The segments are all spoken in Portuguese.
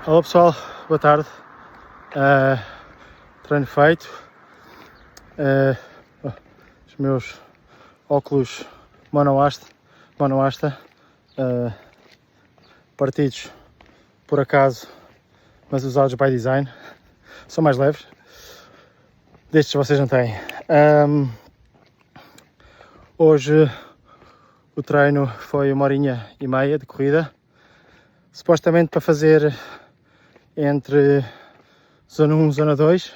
Olá pessoal, boa tarde. Treino feito. Os meus óculos monoasta, partidos por acaso, mas usados by design. São mais leves. Destes vocês não têm. Hoje o treino foi 1h30 de corrida. Supostamente para fazer entre zona 1 e zona 2,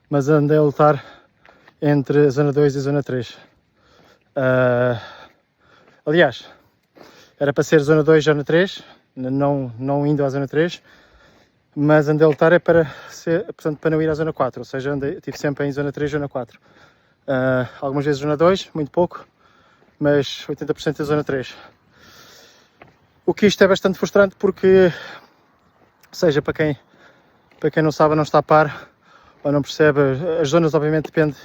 mas andei a lutar entre a zona 2 e a zona 3. Aliás, era para ser zona 2 e zona 3, não indo à zona 3, mas andei a lutar para não ir à zona 4, ou seja, estive sempre em zona 3 e zona 4. Algumas vezes zona 2, muito pouco, mas 80% da zona 3. O que isto é bastante frustrante porque, seja para quem não sabe, não está a par ou não percebe, as zonas obviamente depende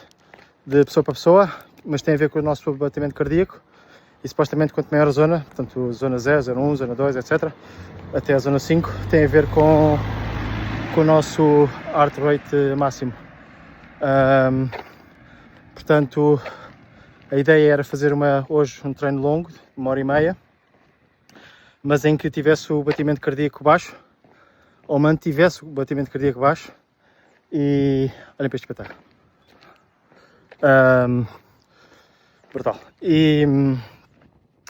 de pessoa para pessoa, mas tem a ver com o nosso batimento cardíaco e supostamente quanto maior a zona, portanto zona 0, zona 1, zona 2, etc, até a zona 5, tem a ver com o nosso heart rate máximo. Portanto, a ideia era fazer hoje um treino longo, de 1h30, mas em que tivesse o batimento cardíaco baixo, ou mantivesse o batimento cardíaco baixo, e olhem para este espetáculo. Brutal.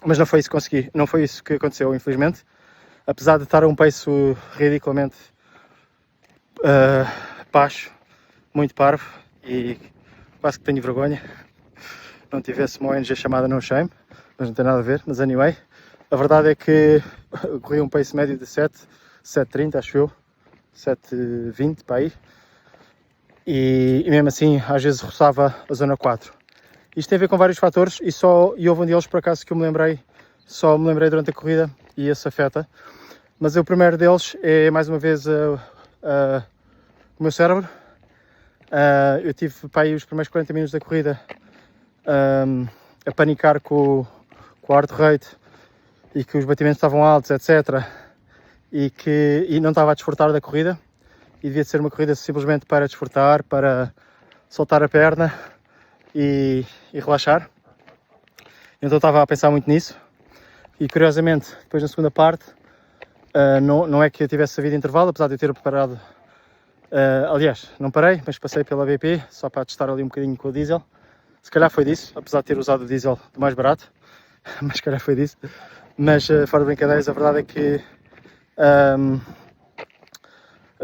Mas não foi isso que consegui, não foi isso que aconteceu, infelizmente. Apesar de estar a um pace ridiculamente baixo, muito parvo, e quase que tenho vergonha não tivesse uma ONG chamada No Shame, mas não tem nada a ver. Mas anyway, a verdade é que corri um pace médio de 7:30, acho eu, 7:20 para aí, e mesmo assim às vezes roçava a zona 4. Isto tem a ver com vários fatores e houve um deles por acaso que só me lembrei durante a corrida e esse afeta. Mas o primeiro deles é mais uma vez o meu cérebro. Eu tive para aí os primeiros 40 minutos da corrida a panicar com o heart rate e que os batimentos estavam altos, etc. E não estava a desfrutar da corrida. E devia ser uma corrida simplesmente para desfrutar, para soltar a perna e relaxar. Então estava a pensar muito nisso. E curiosamente, depois na segunda parte, não é que eu tivesse havido intervalo, apesar de eu ter preparado. Aliás, não parei, mas passei pela BP só para testar ali um bocadinho com o diesel. Se calhar foi disso, apesar de ter usado o diesel do mais barato, mas se calhar foi disso. Mas fora de brincadeiras, a verdade é que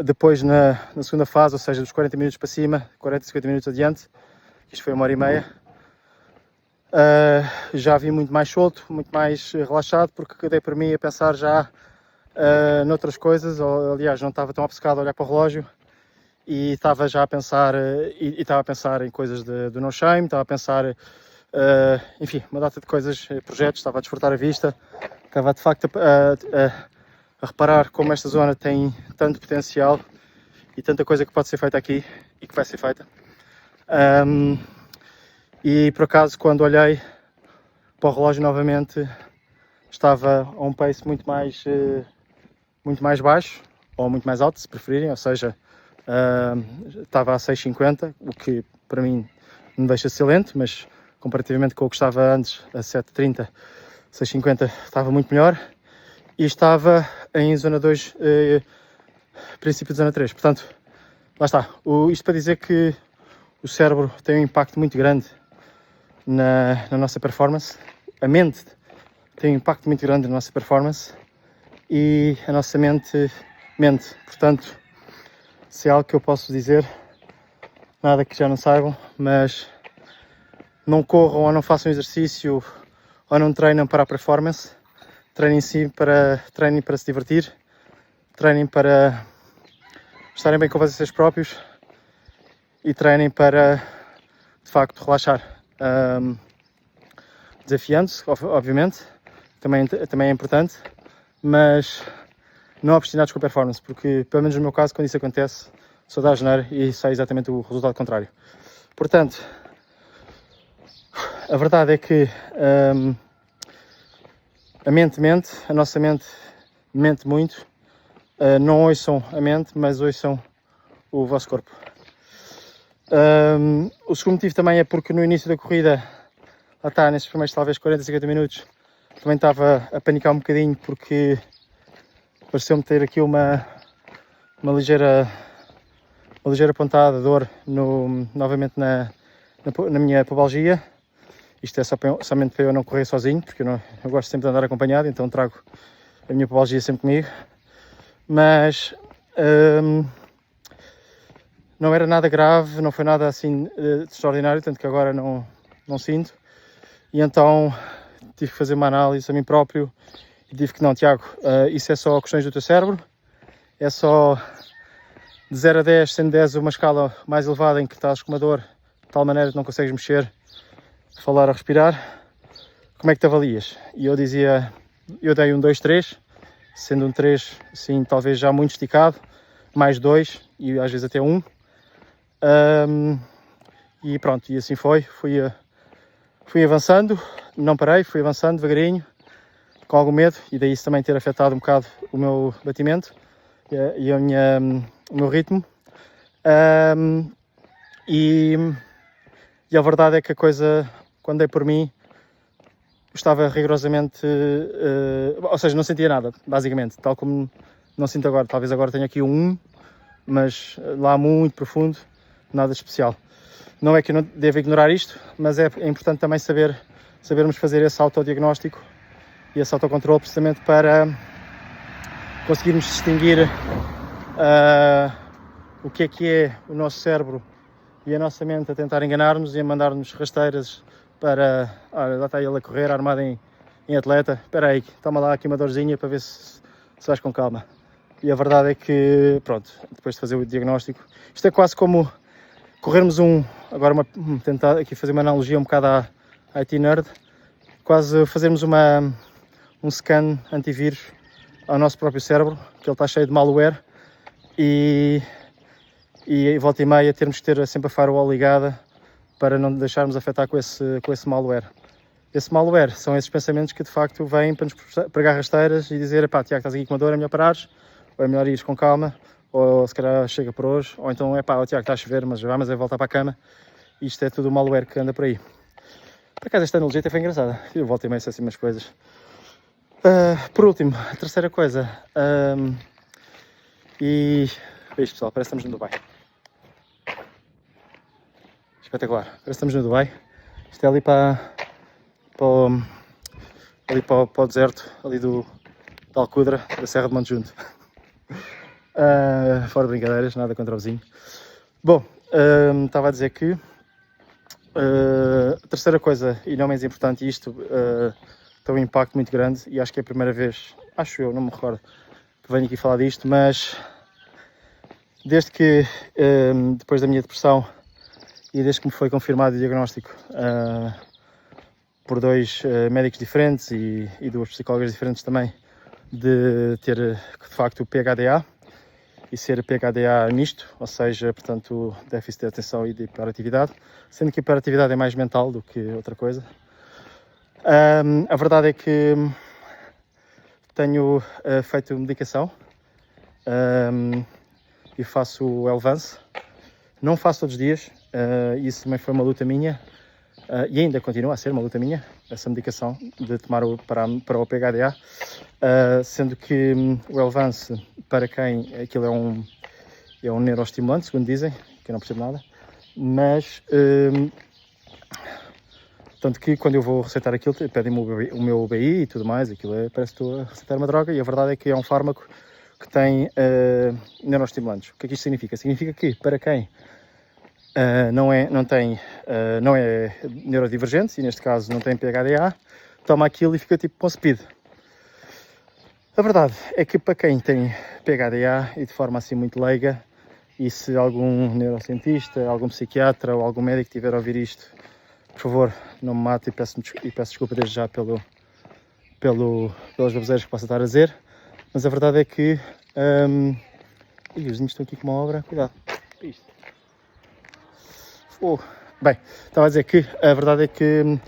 depois na segunda fase, ou seja, dos 40 minutos para cima, 40, 50 minutos adiante, isto foi 1h30, já vi muito mais solto, muito mais relaxado, porque dei por mim a pensar já noutras coisas, ou aliás não estava tão obcecado a olhar para o relógio e estava já a pensar, estava a pensar em coisas do No Shame, estava a pensar, enfim, uma data de coisas, projetos, estava a desfrutar a vista, estava de facto a reparar como esta zona tem tanto potencial e tanta coisa que pode ser feita aqui e que vai ser feita. E por acaso, quando olhei para o relógio novamente, estava a um pace muito mais baixo, ou muito mais alto, se preferirem, ou seja, estava a 6:50, o que para mim me deixa excelente, mas comparativamente com o que estava antes, a 7:30, 6:50 estava muito melhor. E estava em zona 2, princípio de zona 3. Portanto, lá está. Isto para dizer que o cérebro tem um impacto muito grande na nossa performance. A mente tem um impacto muito grande na nossa performance e a nossa mente mente. Portanto, se é algo que eu posso dizer, nada que já não saibam, mas não corram ou não façam exercício ou não treinam para a performance. Treinem para se divertir, treinem para estarem bem com vocês próprios e treinem para, de facto, relaxar. Desafiando-se, obviamente, também é importante, mas não obstinados com a performance, porque, pelo menos no meu caso, quando isso acontece, só dá a geneira e sai exatamente o resultado contrário. Portanto, a verdade é que a nossa mente mente muito, não ouçam a mente, mas ouçam o vosso corpo. O segundo motivo também é porque no início da corrida, lá está, nesses primeiros talvez 40, 50 minutos, também estava a panicar um bocadinho porque pareceu-me ter aqui uma ligeira pontada de dor novamente na minha pubalgia. Isto é somente para eu não correr sozinho, porque eu gosto sempre de andar acompanhado, então trago a minha pubalgia sempre comigo. Mas não era nada grave, não foi nada assim de extraordinário, tanto que agora não sinto. E então tive que fazer uma análise a mim próprio e disse que não, Tiago, isso é só questões do teu cérebro, é só de 0 a 10, sendo 10 uma escala mais elevada em que estás com uma dor de tal maneira que não consegues mexer, falar ou respirar, como é que te avalias? E eu dei um 2, 3, sendo um 3, assim, talvez já muito esticado, mais 2 e às vezes até 1. E pronto, e assim fui avançando, não parei, fui avançando devagarinho, com algum medo, e daí isso também ter afetado um bocado o meu batimento e o meu ritmo. E a verdade é que a coisa, quando dei por mim, estava rigorosamente, ou seja, não sentia nada, basicamente, tal como não sinto agora. Talvez agora tenha aqui um 1, mas lá muito profundo, nada especial. Não é que eu não devo ignorar isto, mas é importante também sabermos fazer esse autodiagnóstico e esse autocontrole, precisamente para conseguirmos distinguir o que é o nosso cérebro e a nossa mente a tentar enganar-nos e a mandar-nos rasteiras para... Olha, lá está ele a correr, armado em atleta. Espera aí, toma lá aqui uma dorzinha para ver se vais com calma. E a verdade é que, pronto, depois de fazer o diagnóstico, isto é quase como corrermos agora tentar aqui fazer uma analogia um bocado à IT Nerd, quase fazermos um scan antivírus ao nosso próprio cérebro, que ele está cheio de malware, e volta e meia termos que ter sempre a firewall ligada para não deixarmos afetar com esse malware. Esse malware são esses pensamentos que de facto vêm para nos pregar rasteiras e dizer: pá, Tiago, estás aqui com uma dor, é melhor parares, ou é melhor ires com calma, ou se calhar chega por hoje, ou então é pá, Tiago, está a chover, mas vamos voltar para a cama. Isto é tudo o malware que anda por aí. Por acaso esta analogia até foi engraçada, eu volto e meio assim umas coisas. Por último, a terceira coisa, e veja pessoal, parece que estamos no Dubai. Espetacular, parece que estamos no Dubai. Isto é ali para o deserto, ali da Alcudra, da Serra de Monte Junto. Fora de brincadeiras, nada contra o vizinho. Bom, estava a dizer que a terceira coisa, e não menos importante, isto tem um impacto muito grande, e acho que é a primeira vez, acho eu, não me recordo, que venho aqui falar disto, mas desde que, depois da minha depressão, e desde que me foi confirmado o diagnóstico por 2 médicos diferentes e 2 psicólogas diferentes também, de ter de facto o PHDA e ser PHDA misto, ou seja, portanto, déficit de atenção e de hiperatividade, sendo que a hiperatividade é mais mental do que outra coisa. A verdade é que tenho feito medicação e faço o Elvance. Não faço todos os dias, isso também foi uma luta minha, e ainda continua a ser uma luta minha, essa medicação de tomar para o PHDA, sendo que o Elvance, para quem aquilo é um neuroestimulante, segundo dizem, que eu não percebo nada, mas tanto que quando eu vou receitar aquilo, pedem-me o meu UBI e tudo mais, aquilo parece que estou a receitar uma droga, e a verdade é que é um fármaco que tem neuroestimulantes. O que é que isto significa? Significa que para quem não é neurodivergente, e neste caso não tem PHDA, toma aquilo e fica tipo com speed. A verdade é que para quem tem PHDA, e de forma assim muito leiga, e se algum neurocientista, algum psiquiatra ou algum médico tiver a ouvir isto, por favor, não me mate, e peço desculpa desde já pelas baboseiras que possa estar a dizer, mas a verdade é que os vizinhos estão aqui com uma obra, cuidado. Isto. Bem, estava a dizer que a verdade é que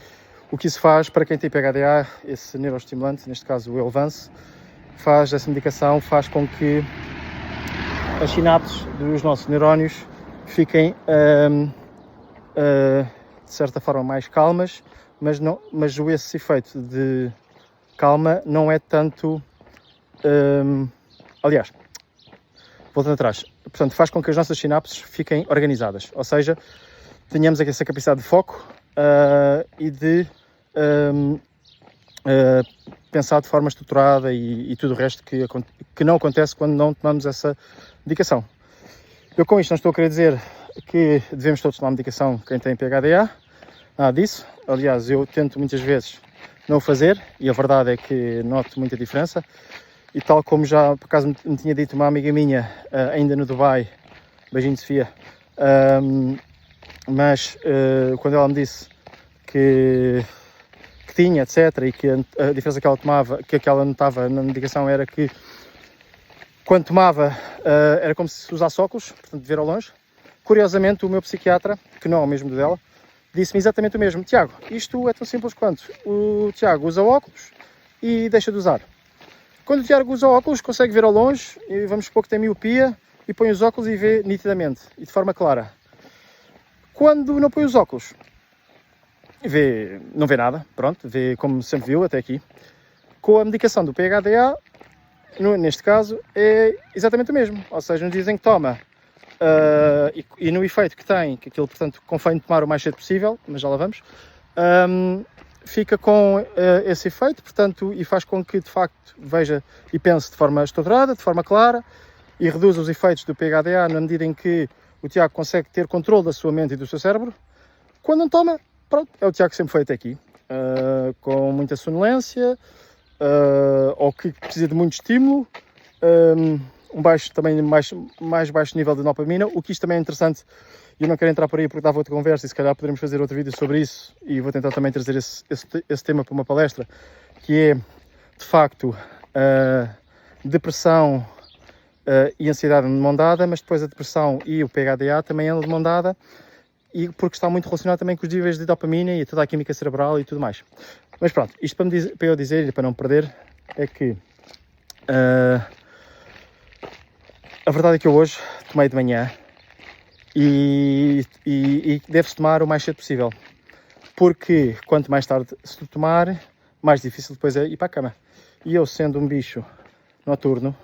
o que isso faz para quem tem PHDA, esse neuroestimulante, neste caso o Elvance, faz essa medicação, faz com que as sinapses dos nossos neurónios fiquem de certa forma mais calmas, mas esse efeito de calma não é tanto, aliás, voltando atrás, portanto faz com que as nossas sinapses fiquem organizadas, ou seja, tenhamos essa capacidade de foco e de pensar de forma estruturada e tudo o resto que não acontece quando não tomamos essa medicação. Eu com isto não estou a querer dizer que devemos todos tomar medicação quem tem PHDA, nada disso. Aliás, eu tento muitas vezes não o fazer e a verdade é que noto muita diferença. E tal como já por acaso me tinha dito uma amiga minha, ainda no Dubai, beijinho Sofia, mas quando ela me disse que tinha, etc, e que a diferença que ela tomava, que ela notava na medicação era que quando tomava era como se usasse óculos, portanto de ver ao longe. Curiosamente o meu psiquiatra, que não é o mesmo dela, disse-me exatamente o mesmo. Tiago, isto é tão simples quanto o Tiago usa óculos e deixa de usar. Quando o Tiago usa óculos consegue ver ao longe, e vamos supor que tem miopia, e põe os óculos e vê nitidamente, e de forma clara. Quando não põe os óculos, não vê nada, pronto, vê como sempre viu até aqui. Com a medicação do PHDA, neste caso, é exatamente o mesmo. Ou seja, nos dizem que toma, e no efeito que tem, que aquilo, portanto, convém tomar o mais cedo possível, mas já lá vamos, fica com esse efeito, portanto, e faz com que, de facto, veja e pense de forma estruturada, de forma clara, e reduza os efeitos do PHDA na medida em que o Tiago consegue ter controle da sua mente e do seu cérebro. Quando não toma, pronto, é o Tiago que sempre foi até aqui, com muita sonolência, ou que precisa de muito estímulo, também mais baixo nível de dopamina, o que isto também é interessante, e eu não quero entrar por aí porque dava outra conversa e se calhar poderemos fazer outro vídeo sobre isso, e vou tentar também trazer esse tema para uma palestra, que é, de facto, depressão e ansiedade de mão dada, mas depois a depressão e o PHDA também andam de mão dada, e porque está muito relacionado também com os níveis de dopamina e toda a química cerebral e tudo mais. Mas pronto, isto para eu dizer e para não perder, é que a verdade é que eu hoje tomei de manhã e deve-se tomar o mais cedo possível, porque quanto mais tarde se tomar, mais difícil depois é ir para a cama. E eu, sendo um bicho noturno,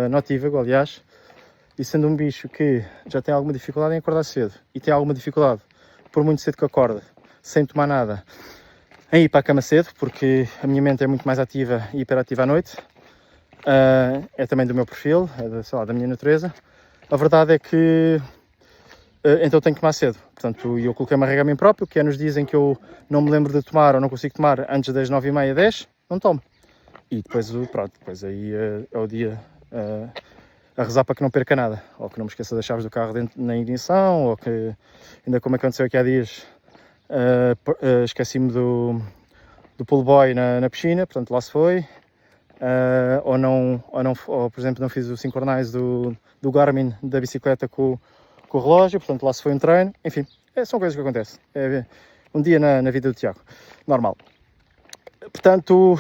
notívago aliás, e sendo um bicho que já tem alguma dificuldade em acordar cedo e tem alguma dificuldade, por muito cedo que acorde, sem tomar nada, em ir para a cama cedo, porque a minha mente é muito mais ativa e hiperativa à noite, é também do meu perfil, é da minha natureza. A verdade é que então tenho que tomar cedo, portanto eu coloquei uma regra a mim próprio, que é nos dias em que eu não me lembro de tomar ou não consigo tomar antes das 9h30, 10, não tomo. E depois, pronto, depois aí é o dia a rezar para que não perca nada, ou que não me esqueça das chaves do carro dentro, na ignição, ou que, ainda como aconteceu aqui há dias, esqueci-me do pull boy na piscina, portanto lá se foi, ou por exemplo não fiz o sincronize do Garmin da bicicleta com o relógio, portanto lá se foi um treino, enfim, são coisas que acontecem, é um dia na vida do Tiago, normal. Portanto,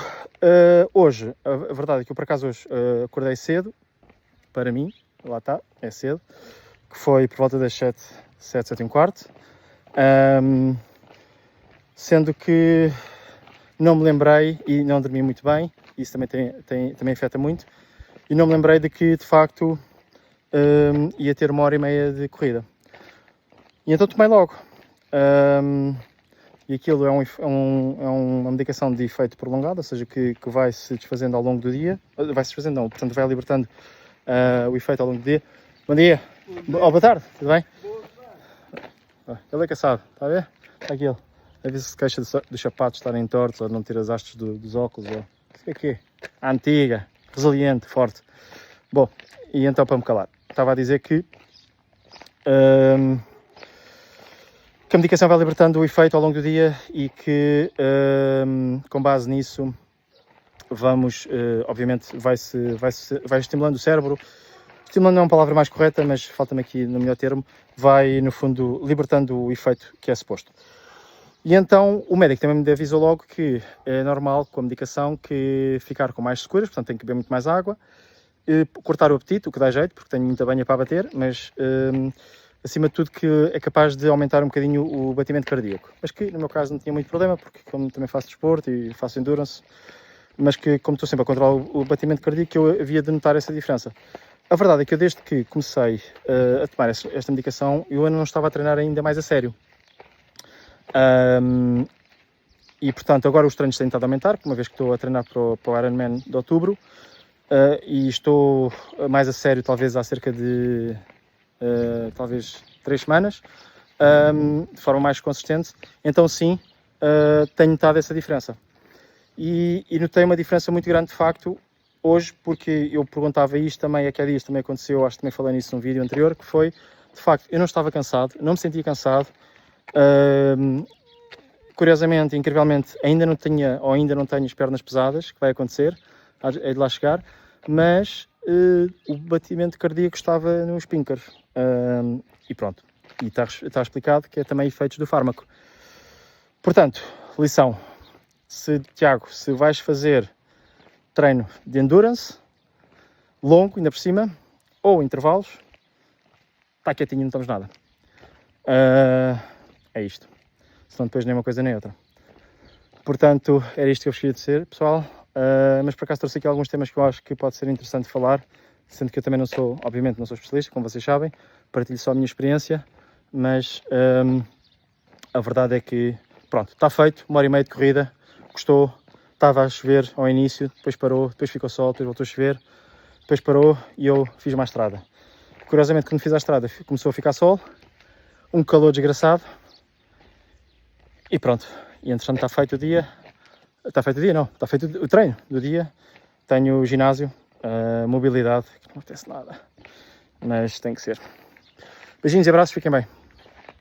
hoje, a verdade é que eu por acaso hoje acordei cedo, para mim, lá está, é cedo, que foi por volta das 7h15, sendo que não me lembrei e não dormi muito bem, isso também afeta muito, e não me lembrei de que, de facto, ia ter 1h30 de corrida. E então tomei logo. E aquilo é uma medicação de efeito prolongado, ou seja, que vai se desfazendo ao longo do dia, vai se desfazendo não, portanto vai libertando o efeito ao longo do dia. Bom dia, boa tarde, tudo bem? Ele é caçado, está a ver? Está aqui ele. A ver se se queixa dos sapatos estarem tortos ou de não ter as hastes dos óculos. Ou... O que é que é? A antiga, resiliente, forte. Bom, e então para me calar, estava a dizer que a medicação vai libertando o efeito ao longo do dia e que com base nisso vamos, obviamente, vai estimulando o cérebro. Estimulando não é uma palavra mais correta, mas falta-me aqui no melhor termo, vai no fundo libertando o efeito que é suposto. E então o médico também me avisou logo que é normal com a medicação que ficar com mais securas, portanto tem que beber muito mais água cortar o apetite, o que dá jeito, porque tenho muita banha para bater, mas acima de tudo que é capaz de aumentar um bocadinho o batimento cardíaco. Mas que no meu caso não tinha muito problema, porque como também faço desporto e faço endurance, mas que como estou sempre a controlar o batimento cardíaco, eu havia de notar essa diferença. A verdade é que eu desde que comecei a tomar esta medicação, eu ainda não estava a treinar ainda mais a sério. E portanto agora os treinos têm estado a aumentar, uma vez que estou a treinar para o Ironman de outubro, e estou mais a sério talvez há cerca de talvez 3 semanas, de forma mais consistente, então sim, tenho notado essa diferença. E notei uma diferença muito grande de facto hoje, porque eu perguntava isto também, aqui há dias também aconteceu, acho que também falei nisso num vídeo anterior, que foi, de facto, eu não estava cansado, não me sentia cansado, curiosamente, incrivelmente, ainda não tenho as pernas pesadas, que vai acontecer, é de lá chegar, mas o batimento cardíaco estava nos píncaros, e pronto, e está explicado que é também efeitos do fármaco. Portanto, lição, Tiago, se vais fazer treino de endurance, longo ainda por cima, ou intervalos, está quietinho, não estamos nada. É isto. Senão depois nem uma coisa nem outra. Portanto, era isto que eu gostaria de ser, pessoal. Mas por acaso trouxe aqui alguns temas que eu acho que pode ser interessante falar, sendo que eu também não sou, obviamente não sou especialista, como vocês sabem, partilho só a minha experiência, mas a verdade é que, pronto, está feito, 1h30 de corrida, gostou, estava a chover ao início, depois parou, depois ficou sol, depois voltou a chover, depois parou e eu fiz uma estrada. Curiosamente, quando fiz a estrada, começou a ficar sol, um calor desgraçado, e pronto, e entretanto está feito o dia, está feito o treino do dia, tenho o ginásio, mobilidade, que não acontece nada, mas tem que ser. Beijinhos e abraços, fiquem bem.